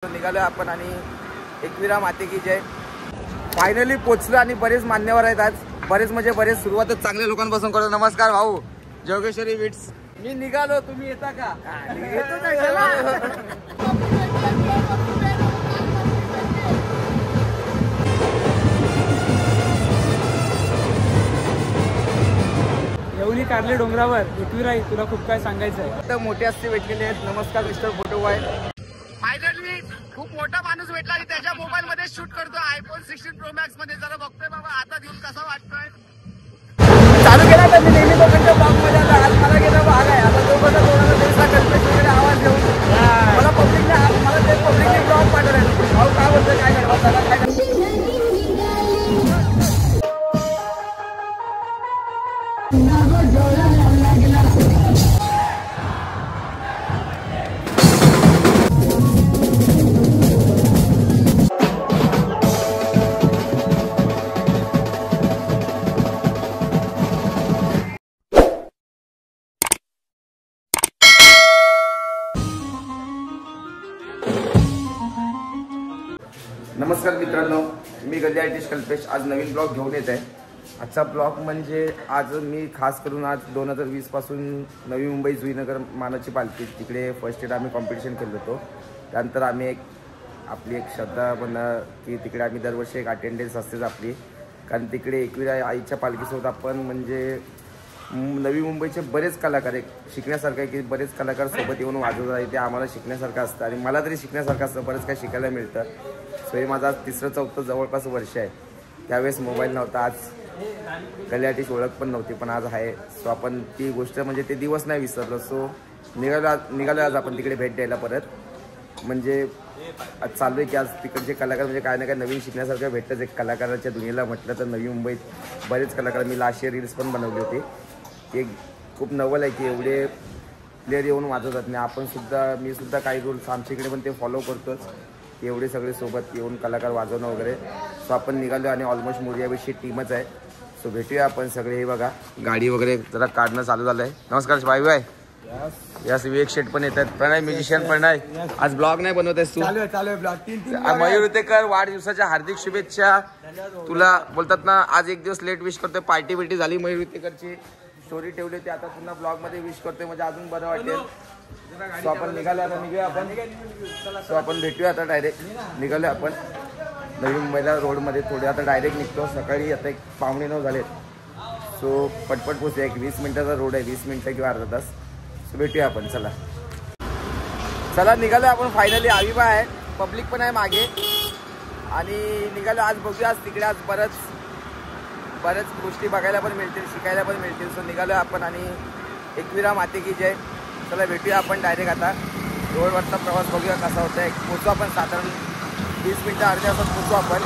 निघालो आपण आणि एकविरा माते की जय. फायनली पोचलो आणि बरेच मान्यवर आहेत आज. बरेच म्हणजे बरेच सुरुवातच चांगल्या लोकांपासून करतो. नमस्कार भाऊ जोगेश्वरी विट्स. मी निघालो, तुम्ही येता का? येऊनी कारले डोंगरावर एकविराई, तुला खूप काय सांगायचं आहे. तर मोठे असते भेटलेले आहेत. नमस्कार मिस्टर फोटो बॉय. फायनली खूप मोठा माणूस भेटला आणि त्याच्या मोबाईल मध्ये शूट करतो आयफोन 16 प्रो मॅक्स मध्ये. जरा बघतोय बाबा आता घेऊन कसा वाटतोय. चालू केला तर मी नेहमी दोघांच्या ब्लॉग मध्ये आता आज मला गेला भाग आहे. आता दोघांना कोणाला दिवसा कल्पेश वगैरे आवाज देऊन मला पब्लिकने ब्लॉग पाठवलाय. भाऊ काय बोलतोय, काय घडवा त्याला काय नमस्कार मित्रांनो, मी गल्ली आर्टिस्ट कल्पेश आज नवीन ब्लॉग घेऊन येत आहे. आजचा ब्लॉग म्हणजे आज मी खास करून आज 2020 पासून नवी मुंबई जुईनगर मानाची पालखी तिकडे फर्स्ट एड आम्ही कॉम्पिटिशन केलं होतो. त्यानंतर आम्ही आपली एक श्रद्धा म्हणा की तिकडे आम्ही दरवर्षी एक अटेंडन्स असतेच आपली, कारण तिकडे एकविरा आईच्या पालखीसोबत आपण म्हणजे नवी मुंबईचे बरेच कलाकार एक शिकण्यासारखं आहे की बरेच कलाकार सोबत येऊन वाजवत आहे. ते आम्हाला शिकण्यासारखं असतं आणि मला तरी शिकण्यासारखं असतं, बरंच काय शिकायला मिळतं. सो हे माझं आज 3-4 जवळपास वर्ष आहे. त्यावेळेस मोबाईल नव्हता, आज गल्ली आर्टिस्ट ओळख पण नव्हती, पण आज आहे. सो आपण ती गोष्ट म्हणजे ते दिवस नाही विसरलो. सो निघालो आज आपण तिकडे भेट द्यायला परत. म्हणजे आज चालू आहे की आज तिकडचे कलाकार म्हणजे काय ना काय नवीन शिकण्यासारखं भेटतंच. एक कलाकाराच्या दुनियेला म्हटलं तर नवी मुंबईत बरेच कलाकार, मी लास्ट इयर रील्स पण बनवली होती. एक खूप नवल आहे की एवढे प्लेयर येऊन वाजवतात नाही. आपण सुद्धा मी सुद्धा काही रूल्स आमच्या इकडे पण ते फॉलो करतोच, एवढे सगळे सोबत येऊन कलाकार वाजवणं वगैरे. सो आपण निघालो आणि ऑलमोस्ट मोर्याविषयी टीमच आहे. सो भेटूया आपण सगळे. हे बघा गाडी वगैरे जरा काढणं चालू झालं आहे. नमस्कार भाई बाय. यस विवेक शेट पण येतात. प्रणय म्युझिशियन प्रणय, आज ब्लॉग नाही बनवत आहेस तू? मयूर उतेकर वाढदिवसाच्या हार्दिक शुभेच्छा. तुला बोलतात ना आज एक दिवस लेट विश करतोय. पार्टी बिर्टी झाली मयूर उतेकरची, स्टोरी ठेवली होती, आता पुन्हा ब्लॉग मध्ये विश करतोय म्हणजे अजून बरं वाटेल. सो आपण निघालो, आता निघूया आपण. सो आपण भेटूया आता डायरेक्ट. निघालो आपण नवी मुंबईला रोडमध्ये थोडे आता डायरेक्ट निघतो. सकाळी आता 8:45 झालेत. सो पटपट पोचूया. एक 20 मिनिटाचा रोड आहे, 20 मिनिटं किंवा अर्धा तास. सो भेटूया आपण. चला निघालो आपण फायनली. आविबा आहे, पब्लिक पण आहे मागे आणि निघालो. आज बघूया आज तिकडे आज बऱ्याच गोष्टी बघायला पण मिळतील, शिकायला पण मिळतील. सो निघालो आपण आणि एकविरा माते की जय. चला भेटूया आपण डायरेक्ट. आता रोडवरचा प्रवास बघूया कसा होता आहे. पोचू आपण साधारण 20 मिनिटं अर्ध्या तासात पोचू आपण.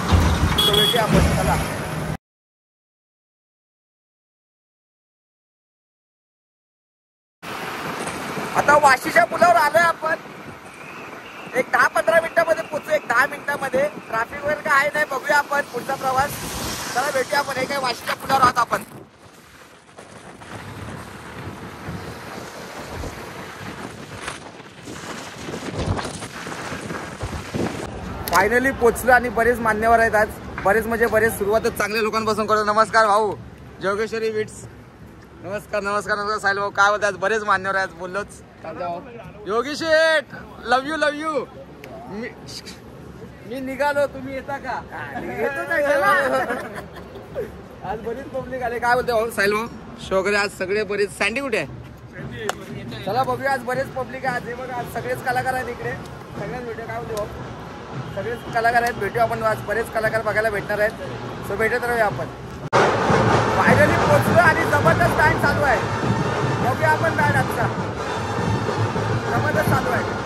सो भेटूया आपण. चला आता वाशीच्या पुलावर आलोय आपण. एक 10-15 मिनिटांमध्ये पोचू. एक 10 मिनिटांमध्ये. ट्रॅफिक वगैरे काय आहे नाही, बघूया आपण पुढचा प्रवास. चला भेटूया आपण. हे काय वाशीच्या पुलावर आहोत आपण. फायनली पोचलो आणि बरेच मान्यवर आहेत आज. बरेच म्हणजे बरेच सुरुवातच चांगल्या लोकांपासून करतो. नमस्कार भाऊ जोगेश्वरी विट्स. नमस्कार नमस्कार नमस्कार साहिल भाऊ. काय बोलतात? बरेच मान्यवर आहेत. बोललोच योगी शेठ. लव यू. मी निघालो, तुम्ही येता का? आज बरीच पब्लिक आले. काय बोलते भाऊ साहिल भाऊ? शो वगैरे आज सगळे बरेच. सँडी कुठे आहे? चला बघूया. आज बरेच पब्लिक आहे आज. हे बघा आज सगळेच कलाकार आहेत इकडे. सगळ्याच भेटूया. काय बोलते भाऊ? सगळेच कलाकार आहेत. भेटूया आपण. आज बरेच कलाकार बघायला भेटणार आहेत. सो भेटत राहूया आपण. फायनली पोचलो आणि जबरदस्त डान्स चालू आहे. बघूया आपण डान्स आजचा. जबरदस्त चालू आहे.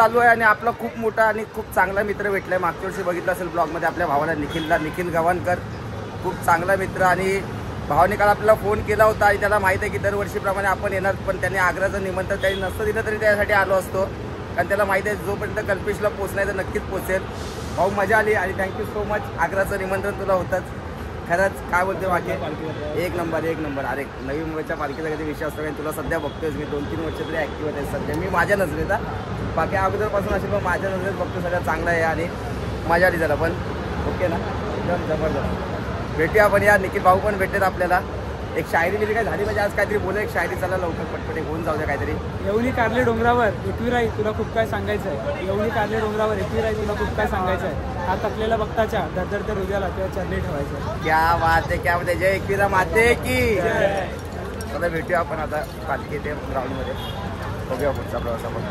चालू आहे आणि आपला खूप मोठा आणि खूप चांगला मित्र भेटलाय. मागच्या वर्षी बघितलं असेल ब्लॉगमध्ये आपल्या भावाला निखिल गव्हाणकर, खूप चांगला मित्र. आणि भावाने काल आपल्याला फोन केला होता आणि त्याला माहीत आहे की दरवर्षीप्रमाणे आपण येणार, पण त्याने आग्र्याचं निमंत्रण त्यांनी नसतं दिलं तरी त्यासाठी आलो असतो, कारण त्याला माहिती आहे जोपर्यंत कल्पेशला पोचणार तर नक्कीच पोचेल. भाऊ मजा आली आणि थँक्यू सो मच. आग्र्याचं निमंत्रण तुला होतंच. खरंच काय बोलते बाकी एक नंबर. अरे नवी मुंबईच्या पालखीचा कधी विषय असतो कारण तुला सध्या बघतोयच मी 2-3 वर्ष तरी ॲक्टिव्ह आहे सध्या. मी माझ्या नजरेचा बाकी अगोदरपासून असेल पण माझ्या नजरेत बघतो सगळं चांगलं आहे आणि मजा आली झाला. पण ओके ना, एकदम जबरदस्त. भेटूया आपण या. निखिल भाऊ पण भेटतात आपल्याला. एक शायरी लिहिली काय झाली म्हणजे आज काहीतरी बोला, एक शायरी चला लवकर पटपट होऊन जाऊ द्या काहीतरी. येवली कारले डोंगरावर एकविराई तुला खूप काय सांगायचं आहे. येवली कारले डोंगरावर एकविराई तुला खूप काय सांगायचं आहे. हा तपलेला बघताच्या धडधडत्या हृदयाला तेव्हा चरणी ठेवायचं. क्या बात आहे, क्या म्हणजे जय एकविरा माते की. चला भेटूया आपण आता पालखी ते ग्राउंडमध्ये. बघूया पुढचा प्रवास आपण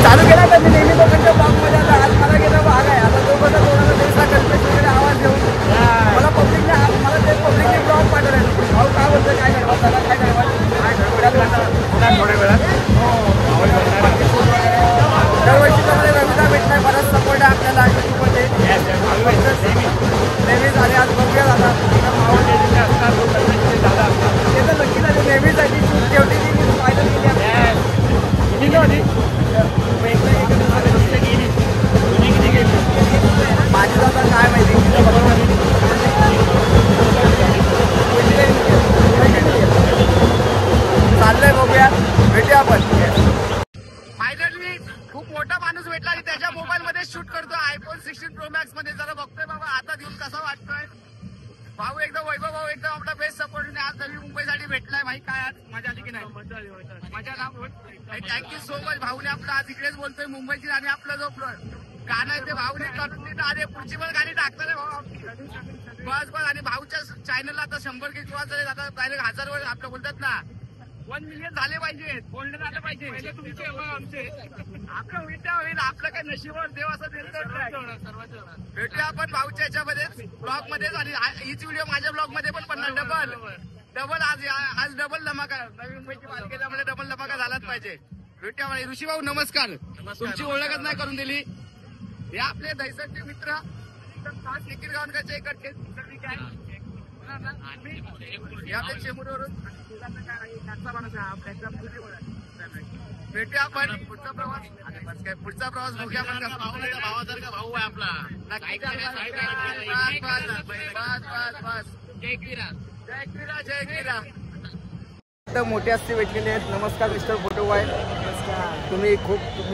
चालू केला तर मी नेहमी लोकांच्या ब्लॉगमध्ये आता आज मला गेला भाग आहे. आता तो बघा कोणाला देशला कल्पेश वगैरे आवाज देऊन मला ते पब्लिकने ब्लॉग पाठवला. भाऊ काय बोलतं, काय ठरवा त्याला, काय ठरवा थोड्या वेळात दरवर्षीप्रमाणे रविदा भेटलाय. बराच सपोर्ट आहे आपल्याला यूट्यूबमध्ये नेहमीच. आणि आज बघूया दादा ते तर नक्की झाले नेहमीच आहे. ती शूट ठेवली ती फायनल केली होती. माझी दादा काय माहिती चाललंय. बघूया भेटूया आपण. फायनली खूप मोठा माणूस भेटला आणि त्याच्या मोबाईल मध्ये शूट करतो iPhone 16 Pro Max मध्ये. जरा बघतोय बाबा आता देऊन कसा वाटतोय. भाऊ एकदम वैभव भाऊ एकदम आपला बेस्ट सपोर्ट आज नवी मुंबईसाठी भेटलाय. भाई काय आज मजा आली की नाही? मजा ना. Thank you so much. भाऊने आपलं आज इकडेच बोलतोय मुंबईची आणि आपलं जो गाणं आहे ते भाऊने करून दिलं. अरे पुढची पण गाणी टाकणार आहे भाऊ बस. आणि भाऊच्या चॅनलला आता 100K क्रॉस झाले. आता डायरेक्ट 1000 वर आपलं बोलतात ना 1 मिलियन झाले पाहिजे, बोलणं झालं पाहिजे. तुमचे आमचे आपलं होईल आपलं काय नशिबावर देव असं भेटूया आपण भाऊच्या याच्यामध्ये ब्लॉग मध्ये. आणि हीच व्हिडिओ माझ्या ब्लॉग मध्ये पण पडणार. डबल आज डबल धमाका. नवी मुंबईची पालखीमध्ये डबल धमाका झालाच पाहिजे. भेटूया. ऋषी भाऊ नमस्कार. तुमची ओळखच नाही करून दिली. हे आपले दैसरचे मित्र खास निखिल गावणकरचे इकडचे आपल्या चेंबूरवरून भेटूया आपण. पुढचा प्रवास बघूया आपण. भावासारखा भाऊ आहे आपला. बस जय क्रीडा. एकदम मोठे असते भेटलेले आहेत. नमस्कार मिस्टर फोटोबाय. तुम्ही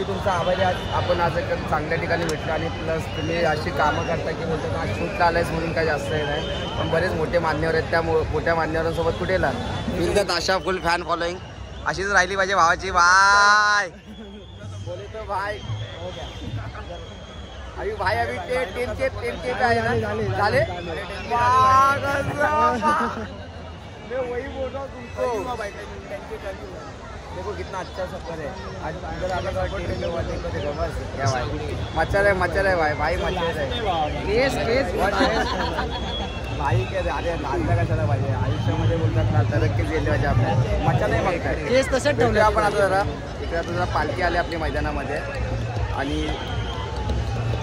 तुमचा आभारी आहात. आपण आज एकदम चांगल्या ठिकाणी भेटलो आणि प्लस तुम्ही अशी कामं करता की बोलतो आज शूटला आलायच म्हणून काही जास्त नाही, पण बरेच मोठे मान्यवर आहेत. त्या मोठ्या मान्यवरांसोबत कुठे फिरतात. अशा फुल फॅन फॉलोईंग अशीच राहिली पाहिजे भावाची. बाय बोले तो भाई अभी भाई अभी 10K आहे ना झाले. मैं वही बोल रहा हूँ तुमको. देखो कितना अच्छा सफर है आज. मच्छर है भाई मच्छर है. केस भाई काय अरे नांदा कशाला पाहिजे आयुष्यामध्ये बोलतात ना तरक्कीच गेले पाहिजे. आपल्या मच्छर नाही बघताय केस तसंच ठेवलं आपण. आता जरा इकडे आता जरा पालखी आली आपल्या मैदानामध्ये आणि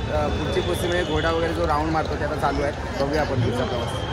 पुढची कुस्तीमध्ये घोडा वगैरे जो राऊंड मारतो ते आता चालू आहे. बघूया आपण पुढचा प्रवास.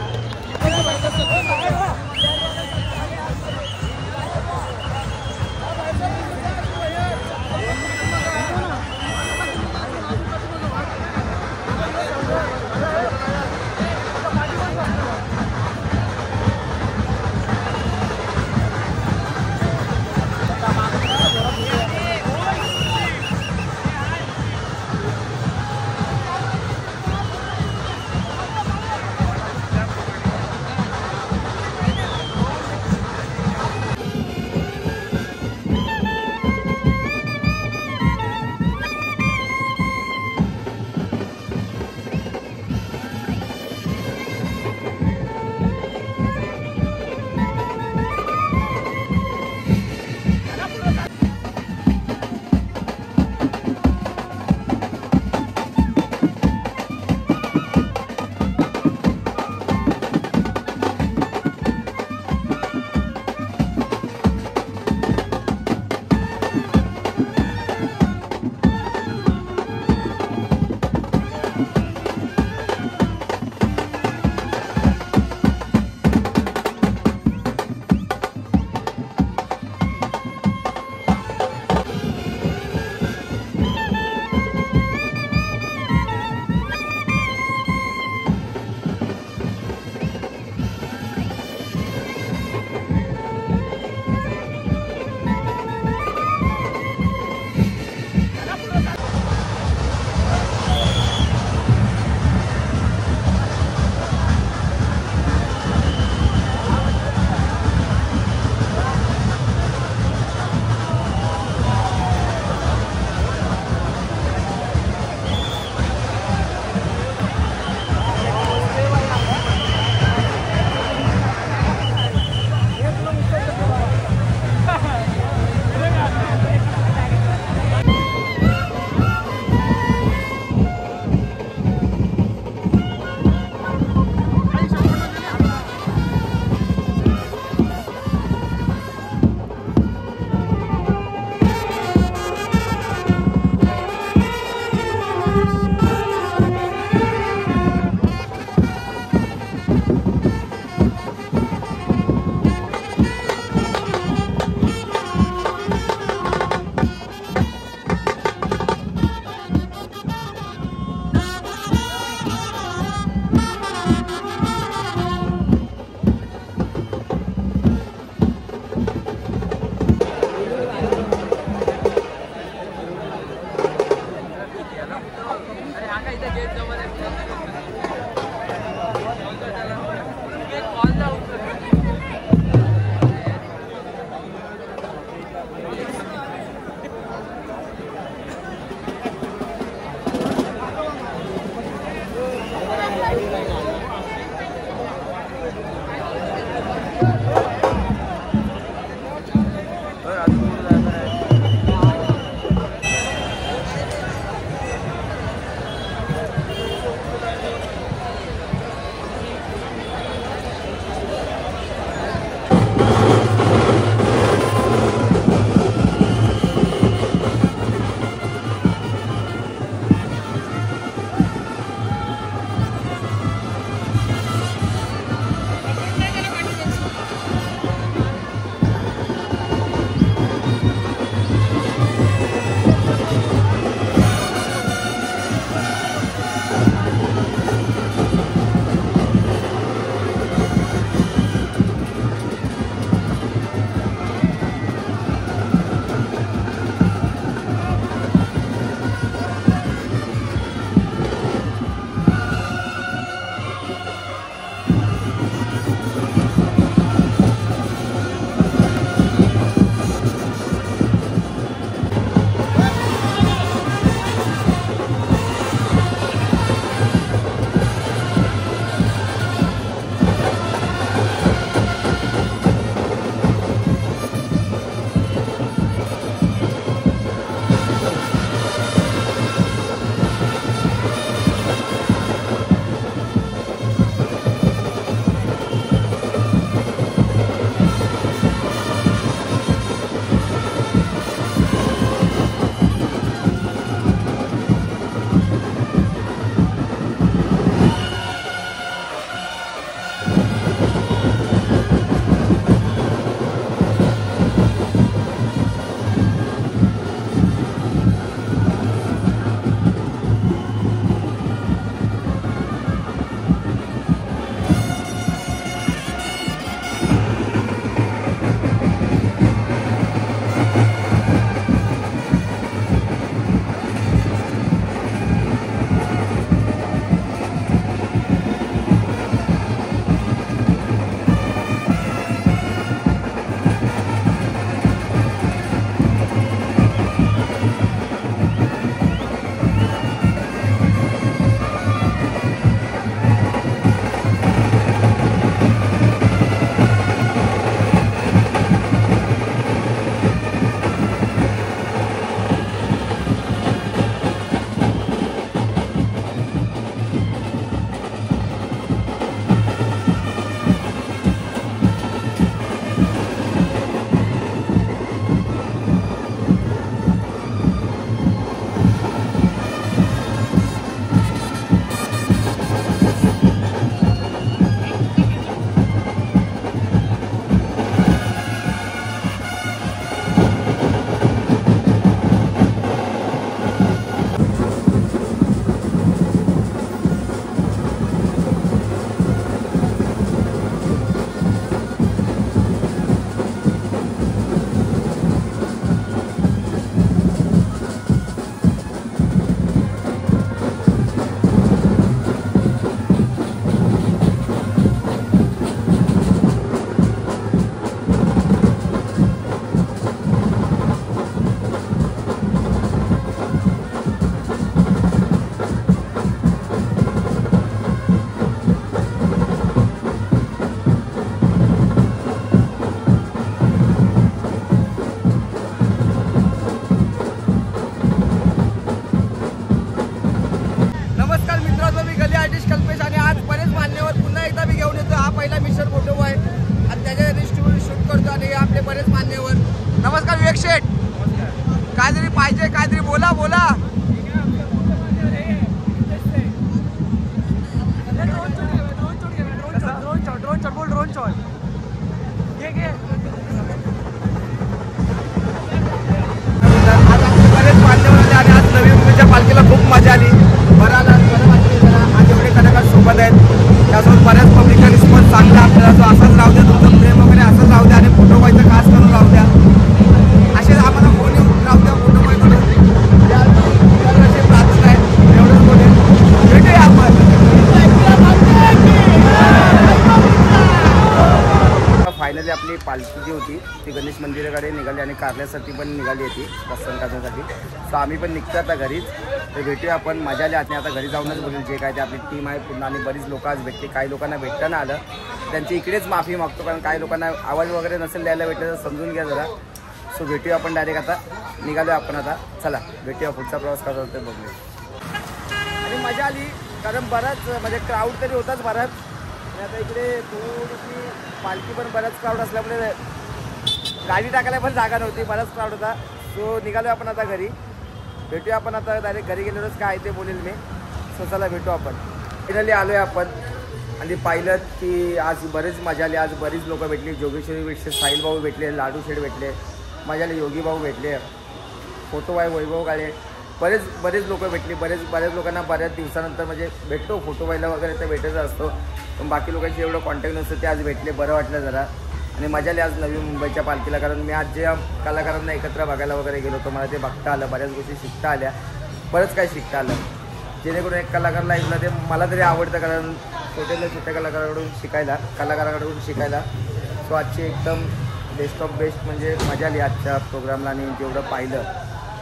पहिला मिस्टर फोटो आहे आणि त्याच्या शूट करतो आणि आपले बरेच मान्यवर. नमस्कार विवेक शेठ. काहीतरी पाहिजे, काहीतरी बोला बोला. बरेच मान्यवर आले आणि आज नवी मुंबईच्या पालखीला खूप मजा आली. बरं वाटलं. आज एवढे कलाकार सोबत आहेत, त्यासोबत बऱ्याच पब्लिकचा रिस्पॉन्स चांगला आपल्याला. तो असाच राहू द्या, तुमचं प्रेम वगैरे असंच राहू द्या आणि फोटो व्हायचं खास करून राहू द्या. असेच आम्हाला फोन येऊन राहू द्या फोटो व्हायचं. प्रार्थना आहे एवढंच बोलेल. भेटूया आपण. फायनली आपली पालखी जी होती ती गणेश मंदिराकडे निघाली आणि कारल्यासाठी पण निघाली होती दर्शन करण्यासाठी. सो आम्ही पण निघतो आता घरीच. तर भेटूया आपण. मजा आली आता. आता घरी जाऊनच बोलेल जे काय ते. आपली टीम आहे पूर्ण आणि बरीच लोक आज भेटते. काही लोकांना भेटता ना आलं त्यांची इकडेच माफी मागतो, कारण काही लोकांना आवाज वगैरे नसेल द्यायला भेटलं तर समजून घ्या जरा. सो भेटूया आपण डायरेक्ट. आता निघालो आपण. आता चला भेटूया. पुढचा प्रवास कसा होतो बघूया. आणि मजा आली कारण बराच म्हणजे क्राऊड तरी होताच बराच. आणि आता इकडे थोडीशी पालखी पण बराच क्राऊड असल्यामुळे गाडी टाकायला पण जागा नव्हती. बराच क्राऊड होता. सो निघालो आपण आता घरी. भेटूया आपण आता. डायरेक्ट घरी गेल्यावरच काय ते बोलेल मी. सो चला भेटू आपण. फायनली आलो आहे आपण आणि पाहिलं की आज बरेच मजा आली. आज बरीच लोकं भेटली. जोगेश्वरी भेटले, साहिल भाऊ भेटले, लाडू शेठ भेटले, मजा आली. योगी भाऊ भेटले, फोटो आहे वैभव काळे, बरेच लोकं भेटली. बऱ्याच लोकांना बऱ्याच दिवसानंतर म्हणजे भेटतो. फोटो व्हायला वगैरे तर भेटायचा असतो, पण बाकी लोकांशी एवढं कॉन्टॅक्ट नसतं. ते आज भेटले. बरं वाटलं जरा. आणि मजा आली आज नवी मुंबईच्या पालखीला. कारण मी आज जे कलाकारांना एकत्र बघायला वगैरे गेलो होतो, मला ते बघता आलं. बऱ्याच गोष्टी शिकता आल्या. बरंच काही शिकता आलं, जेणेकरून एक कलाकार लाईफला ते मला तरी आवडतं. कारण छोट्या कलाकाराकडून शिकायला. सो आजची एकदम बेस्ट ऑफ बेस्ट म्हणजे मजा आली आजच्या प्रोग्रामला. आणि जेवढं पाहिलं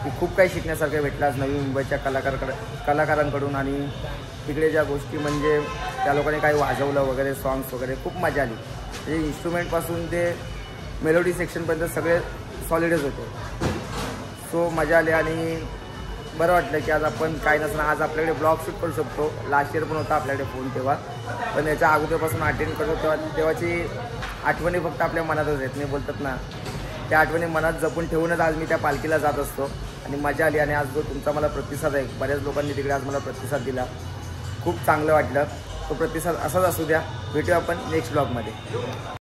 की खूप काही शिकण्यासारखं भेटलं आज नवी मुंबईच्या कलाकारांकडून. आणि तिकडे ज्या गोष्टी म्हणजे त्या लोकांनी काही वाजवलं वगैरे, सॉंग्स वगैरे, खूप मजा आली. म्हणजे इन्स्ट्रुमेंटपासून ते मेलोडी सेक्शनपर्यंत सगळे सॉलिडच होते. सो मजा आली आणि बरं वाटलं की आज आपण काय नसणार आज आपल्याकडे ब्लॉग शूट करू शकतो. लास्ट इयर पण होता आपल्याकडे फोन तेव्हा, पण याच्या अगोदरपासून अटेंड करतो तेव्हाची आठवणी फक्त आपल्या मनातच आहेत. मी बोलतात ना, त्या आठवणी मनात जपून ठेवूनच आज मी त्या पालखीला जात असतो. आणि मजा आली. आणि आज जो तुमचा मला प्रतिसाद आहे, बऱ्याच लोकांनी तिकडे आज मला प्रतिसाद दिला, खूप चांगलं वाटलं. तो प्रतिसाद असाच असू द्या. भेटूया आपण नेक्स्ट ब्लॉगमध्ये.